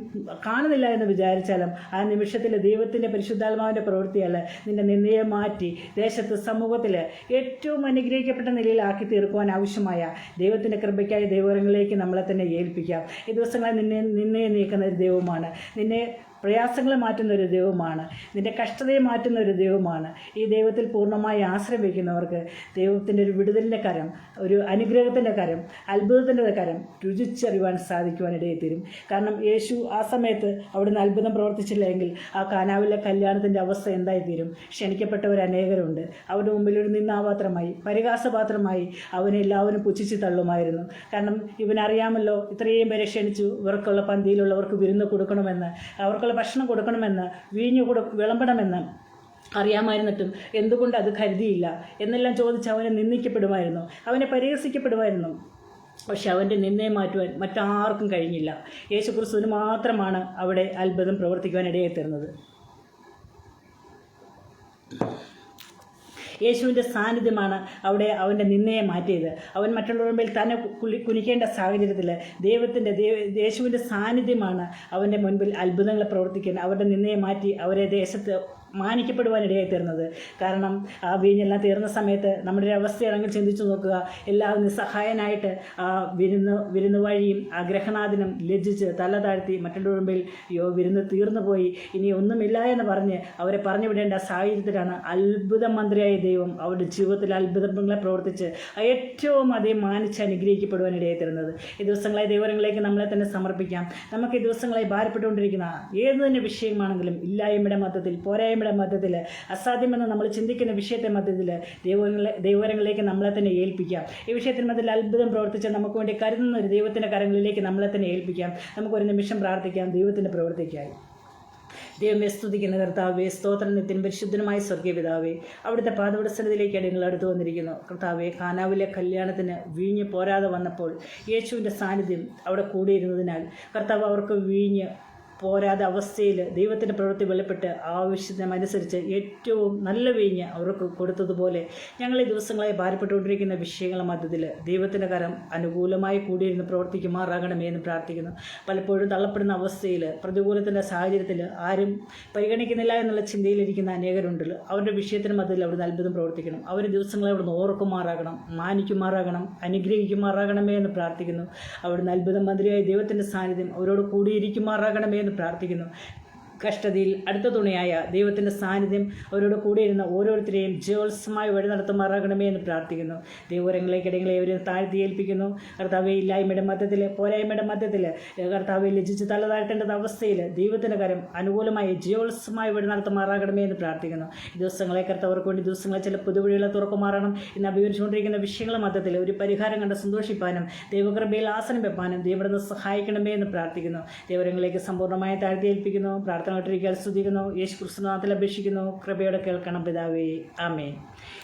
കാണുന്നില്ല എന്ന് വിചാരിച്ചാലും, ആ നിമിഷത്തിൽ ദൈവത്തിൻ്റെ പരിശുദ്ധാത്മാവിൻ്റെ പ്രവൃത്തിയാൽ നിൻ്റെ നിന്നയെ മാറ്റി ദേശത്ത് സമൂഹത്തിൽ ഏറ്റവും അനുഗ്രഹിക്കപ്പെട്ട നിലയിലാക്കി തീർക്കുവാൻ ആവശ്യമായ ദൈവത്തിൻ്റെ കൃപയ്ക്കായി ദൈവങ്ങളിലേക്ക് നമ്മളെ തന്നെ ഏൽപ്പിക്കാം. ഈ ദിവസങ്ങളിൽ നിന്നെ നീക്കുന്ന ഒരു ദൈവമാണ്. നിന്നെ പ്രയാസങ്ങളെ മാറ്റുന്ന ഒരു ദൈവമാണ്, നിൻ്റെ കഷ്ടതയെ മാറ്റുന്ന ഒരു ദൈവമാണ്. ഈ ദൈവത്തിൽ പൂർണ്ണമായി ആശ്രയം വയ്ക്കുന്നവർക്ക് ദൈവത്തിൻ്റെ ഒരു വിടുതലിൻ്റെ കരം, ഒരു അനുഗ്രഹത്തിൻ്റെ കരം, അത്ഭുതത്തിൻ്റെ കരം രുചിച്ചറിയുവാൻ സാധിക്കുവാനിടയിൽ തീരും. കാരണം യേശു ആ സമയത്ത് അവിടുന്ന് അത്ഭുതം പ്രവർത്തിച്ചില്ലെങ്കിൽ ആ കാനാവിലെ കല്യാണത്തിൻ്റെ അവസ്ഥ എന്തായിത്തീരും? ക്ഷണിക്കപ്പെട്ടവർ അനേകരുണ്ട്. അവരുടെ മുമ്പിൽ ഒരു നിന്നാപാത്രമായി, പരിഹാസപാത്രമായി അവനെ എല്ലാവരും പുച്ഛിച്ച് തള്ളുമായിരുന്നു. കാരണം ഇവനറിയാമല്ലോ, ഇത്രയും പേരെ ക്ഷണിച്ചു, ഇവർക്കുള്ള പന്തിയിലുള്ളവർക്ക് വിരുന്ന് കൊടുക്കണമെന്ന്, അവർക്കുള്ള ഭക്ഷണം കൊടുക്കണമെന്ന്, വീഞ്ഞു വിളമ്പണമെന്ന് അറിയാമായിരുന്നിട്ടും എന്തുകൊണ്ട് അത് കരുതിയില്ല എന്നെല്ലാം ചോദിച്ച് അവനെ നിന്ദിക്കപ്പെടുമായിരുന്നു, അവനെ പരിഹസിക്കപ്പെടുമായിരുന്നു. പക്ഷെ അവൻ്റെ നിന്നയെ മാറ്റുവാൻ മറ്റാർക്കും കഴിഞ്ഞില്ല. യേശുക്രിസ്തുവിന് മാത്രമാണ് അവിടെ അത്ഭുതം പ്രവർത്തിക്കുവാൻ ഇടയായിത്തീർന്നത്. യേശുവിൻ്റെ സാന്നിധ്യമാണ് അവിടെ അവൻ്റെ നിന്നയെ മാറ്റിയത്. അവൻ മറ്റുള്ളവരുടെ മുമ്പിൽ തന്നെ കുനിക്കേണ്ട സാഹചര്യത്തിൽ യേശുവിൻ്റെ സാന്നിധ്യമാണ് അവൻ്റെ മുൻപിൽ അത്ഭുതങ്ങളെ പ്രവർത്തിക്കാൻ അവരുടെ നിന്നയെ മാറ്റി അവരെ ദേശത്ത് മാനിക്കപ്പെടുവാനിടയായി തീർന്നത്. കാരണം ആ വീഞ്ഞെല്ലാം തീർന്ന സമയത്ത് നമ്മുടെ ഒരു അവസ്ഥയാണെങ്കിൽ ചിന്തിച്ചു നോക്കുക. എല്ലാവരും നിസ്സഹായനായിട്ട് ആ വിരുന്ന് വഴിയും ആ ഗ്രഹനാഥനും ലജ്ജിച്ച് തല താഴ്ത്തി മറ്റുള്ളവരുടെ മുമ്പിൽ വിരുന്ന് തീർന്നു പോയി, ഇനി ഒന്നുമില്ല എന്ന് പറഞ്ഞ് അവരെ പറഞ്ഞു വിടേണ്ട സാഹചര്യത്തിലാണ് അത്ഭുത മന്ത്രിയായ ദൈവം അവരുടെ ജീവിതത്തിൽ അത്ഭുതങ്ങളെ പ്രവർത്തിച്ച് ഏറ്റവും അധികം മാനിച്ച് അനുഗ്രഹിക്കപ്പെടുവാനിടയായി തീർന്നത്. ഈ ദിവസങ്ങളായി ദൈവങ്ങളിലേക്ക് നമ്മളെ തന്നെ സമർപ്പിക്കാം. നമുക്ക് ഈ ദിവസങ്ങളായി ഭാരപ്പെട്ടുകൊണ്ടിരിക്കുന്ന ഏത് തന്നെ വിഷയമാണെങ്കിലും ഇല്ലായ്മയുടെ മധ്യത്തിൽ, പോരായ്മയുടെ മധ്യത്തിൽ, അസാധ്യമെന്ന് നമ്മൾ ചിന്തിക്കുന്ന വിഷയത്തെ മധ്യത്തിൽ ദൈവങ്ങളിലേക്ക് നമ്മളെ തന്നെ ഏൽപ്പിക്കാം. ഈ വിഷയത്തിന് മധ്യത്തിൽ അത്ഭുതം പ്രവർത്തിച്ച് നമുക്ക് വേണ്ടി കരുതുന്ന ഒരു ദൈവത്തിൻ്റെ കരങ്ങളിലേക്ക് നമ്മളെ തന്നെ ഏൽപ്പിക്കാം. നമുക്കൊരു നിമിഷം പ്രാർത്ഥിക്കാം ദൈവത്തിൻ്റെ പ്രവൃത്തിക്കായി. ദൈവമേ, സ്തുതിക്കുന്ന കർത്താവേ, സ്തോത്രം നിത്യനും പരിശുദ്ധനുമായ സ്വർഗീയ പിതാവേ, അവിടുത്തെ പാദപീഠസ്ഥലത്തിലേക്ക് നിങ്ങൾ അടുത്ത് വന്നിരിക്കുന്നു. കർത്താവേ, കാനാവിലെ കല്യാണത്തിന് വീഞ്ഞ് പോരാതെ വന്നപ്പോൾ യേശുവിൻ്റെ സാന്നിധ്യം അവിടെ കൂടിയിരുന്നതിനാൽ കർത്താവ് അവർക്ക് വീഞ്ഞ് പോരാതെ അവസ്ഥയിൽ ദൈവത്തിൻ്റെ പ്രവൃത്തി വെളിപ്പെട്ട് ആവശ്യത്തിനനുസരിച്ച് ഏറ്റവും നല്ല വീഞ്ഞ് അവർക്ക് കൊടുത്തതുപോലെ ഞങ്ങൾ ഈ ദിവസങ്ങളായി ഭാരപ്പെട്ടുകൊണ്ടിരിക്കുന്ന വിഷയങ്ങളുടെ മധ്യത്തിൽ ദൈവത്തിൻ്റെ കരം അനുകൂലമായി കൂടിയിരുന്ന് പ്രവർത്തിക്കുമാറാകണമേ എന്ന് പ്രാർത്ഥിക്കുന്നു. പലപ്പോഴും തള്ളപ്പെടുന്ന അവസ്ഥയിൽ, പ്രതികൂലത്തിൻ്റെ സാഹചര്യത്തിൽ ആരും പരിഗണിക്കുന്നില്ല എന്നുള്ള ചിന്തയിലിരിക്കുന്ന അനേകരുണ്ടല്ലോ. അവരുടെ വിഷയത്തിന് മധ്യത്തിൽ അവിടുന്ന് അത്ഭുതം പ്രവർത്തിക്കണം. അവർ ദിവസങ്ങളെ അവിടുന്ന് ഓർക്കുമാറാകണം, മാനിക്കുമാറാകണം, അനുഗ്രഹിക്കുമാറാകണമേ എന്ന് പ്രാർത്ഥിക്കുന്നു. അവിടുന്ന് അത്ഭുതം മന്ത്രിയായ ദൈവത്തിൻ്റെ സാന്നിധ്യം അവരോട് കൂടിയിരിക്കുമാറാകണമേ എന്ന് പ്രാർത്ഥിക്കുന്നു. കഷ്ടതയിൽ അടുത്ത തുണയായ ദൈവത്തിൻ്റെ സാന്നിധ്യം അവരോട് കൂടിയിരുന്ന ഓരോരുത്തരെയും ജോത്സമായി വഴി നടത്തുമാറാകണമേ എന്ന് പ്രാർത്ഥിക്കുന്നു. ദൈവരങ്ങളിലേക്കിടങ്ങളെ അവരെ താഴ്ത്തി ഏൽപ്പിക്കുന്നു. കർത്താവെ, ഇല്ലായ്മയുടെ മധ്യത്തിൽ, പോരായ്മയുടെ മധ്യത്തിൽ കർത്താവെ ലജ്ജിച്ച് തല താഴ്ത്തേണ്ട അവസ്ഥയിൽ ദൈവത്തിൻ്റെ കരം അനുകൂലമായി ജോത്സമായി വഴി നടത്തുമാറാകണമേ എന്ന് പ്രാർത്ഥിക്കുന്നു. ഈ ദിവസങ്ങളെ കർത്താവർക്ക് വേണ്ടി ദിവസങ്ങളെ ചില പുതുവഴികളെ തുറക്കുമാറണം. ഇന്ന് അഭിമുഖിച്ചുകൊണ്ടിരിക്കുന്ന വിഷയങ്ങളുടെ മധ്യത്തിൽ ഒരു പരിഹാരം കണ്ട് സന്തോഷിപ്പാനും ദൈവകൃപയിൽ ആസനം വെപ്പാനും ദൈവത്തെ സഹായിക്കണമേ എന്ന് പ്രാർത്ഥിക്കുന്നു. ദൈവരങ്ങളിലേക്ക് സമ്പൂർണ്ണമായി താഴ്ത്തി ഏൽപ്പിക്കുന്നു. പ്രാർത്ഥനയോട്ടിരിക്കാൻ സ്തുതിക്കുന്നു. യേശു ക്രിസ്തുനാമത്തിൽ അപേക്ഷിക്കുന്നു. കൃപയോടെ കേൾക്കണം പിതാവേ, ആമേൻ.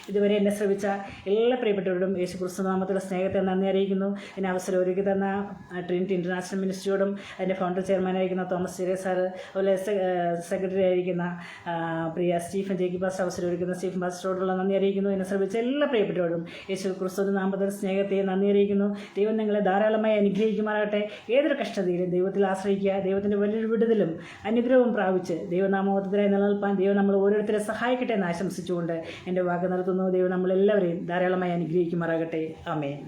ഇതുവരെ എന്നെ ശ്രമിച്ച എല്ലാ പ്രിയപ്പെട്ടവരോടും യേശു ക്രിസ്തുനാമത്തിലെ സ്നേഹത്തെ നന്ദി അറിയിക്കുന്നു. എന്നെ അവസരം ഒരുക്കി തന്ന ട്രിനിറ്റി ഇൻ്റർനാഷണൽ മിനിസ്ട്രിയോടും അതിൻ്റെ ഫൗണ്ടർ ചെയർമാനായിരിക്കുന്ന തോമസ് ചെറിയ സാറ്, അതുപോലെ സെക്രട്ടറി ആയിരിക്കുന്ന പ്രിയ സ്റ്റീഫൻ ജേക്കി പാസ്റ്റർ, അവസരം ഒരുക്കുന്ന സ്റ്റീഫൻ പാസ്റ്ററോടുള്ള നന്ദി അറിയിക്കുന്നു. എന്നെ ശ്രമിച്ച എല്ലാ പ്രിയപ്പെട്ടവരോടും യേശു ക്രിസ്തുവിൻ്റെ നാമത്തിൽ സ്നേഹത്തെ നന്ദി അറിയിക്കുന്നു. ദൈവം നിങ്ങളെ ധാരാളമായി അനുഗ്രഹിക്കുമാറാകട്ടെ. ഏതൊരു കഷ്ടതയിലും ദൈവത്തിൽ ആശ്രയിക്കുക. ദൈവത്തിൻ്റെ വലിയൊരു വിടുതലും അനുഗ്രഹവും പ്രാപിച്ച് ദൈവനാമോദത്തിനായി നിലനിൽപ്പാൻ ദൈവം നമ്മൾ ഓരോരുത്തരെ സഹായിക്കട്ടെ എന്ന് ആശംസിച്ചുകൊണ്ട് എൻ്റെ വാക്ക് നിർത്തുന്നു. ദൈവം നമ്മളെല്ലാവരെയും ധാരാളമായി അനുഗ്രഹിക്കുമാറാകട്ടെ. ആമേൻ.